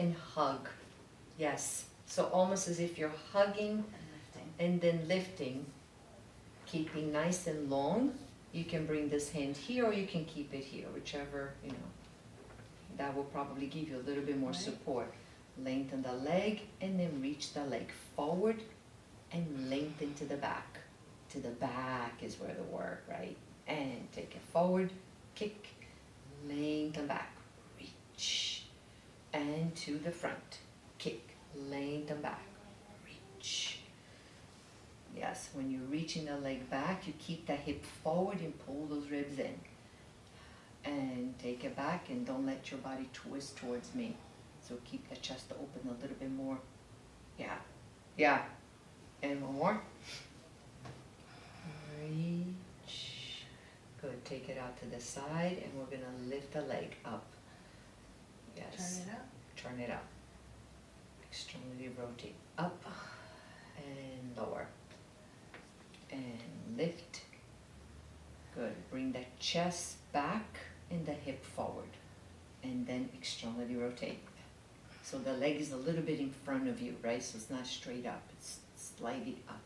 and hug. Yes. So almost as if you're hugging and then lifting, keeping nice and long. You can bring this hand here or you can keep it here, whichever, you know. That will probably give you a little bit more support. Lengthen the leg and then reach the leg forward and lengthen to the back. To the back is where the work, right? And take it forward, kick, lengthen back, reach, and to the front, kick, lengthen back, reach. Yes, when you're reaching the leg back, you keep the hip forward and pull those ribs in. And take it back and don't let your body twist towards me. So keep the chest open a little bit more. Yeah, yeah. And one more. Reach. Good, take it out to the side and we're gonna lift the leg up. Yes. Turn it up. Turn it up. Extremely rotate up and lower. And lift. Good, bring the chest back and the hip forward. And then externally rotate. So the leg is a little bit in front of you, right? So it's not straight up, it's slightly up.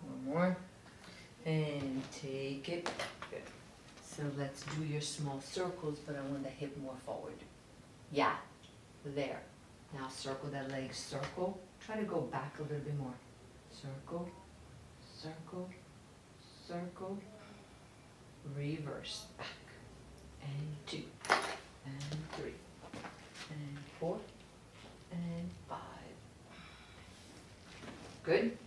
One more. And take it. Good. So let's do your small circles, but I want the hip more forward. Yeah, there. Now circle that leg, circle. Try to go back a little bit more. Circle, circle, circle. Reverse, back. And 2, and 3, and 4, and 5. Good?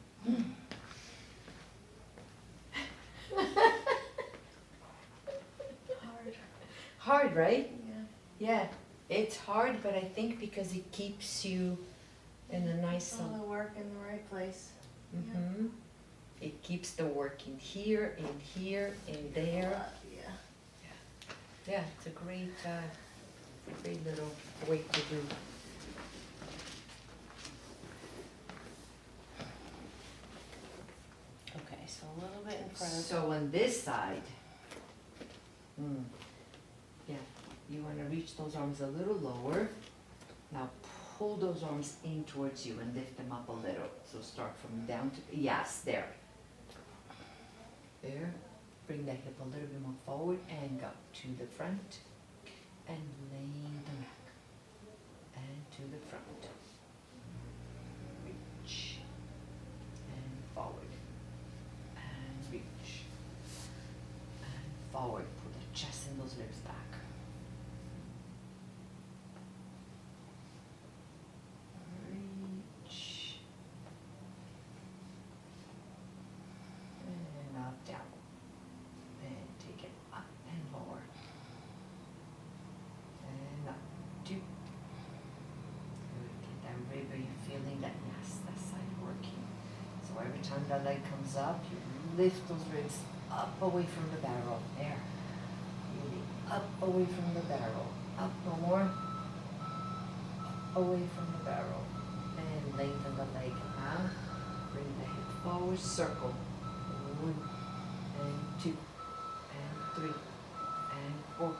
Hard, right? Yeah. It's hard, but I think because it keeps you in a nice... All the work in the right place. Mm-hmm. It keeps the work in here, in there. Yeah, it's a great little weight to do. Okay, so a little bit in front of. So on this side, yeah, you want to reach those arms a little lower. Now pull those arms in towards you and lift them up a little. So start from down to, yes, there. There. Bring the hip a little bit more forward and go to the front and lean the back and to the front. Reach and forward and reach and forward. Pull the chest and those ribs back. Reach and up, down. And take it up and lower. And up, 2. Good, get that rib, are you feeling that? Yes, that side working. So every time that leg comes up, you lift those ribs up away from the barrel. There. Really up away from the barrel. Up, no more. Up away from the barrel. And lengthen the leg out. Bring the hip forward, circle. 1 and 2. 3, and 4,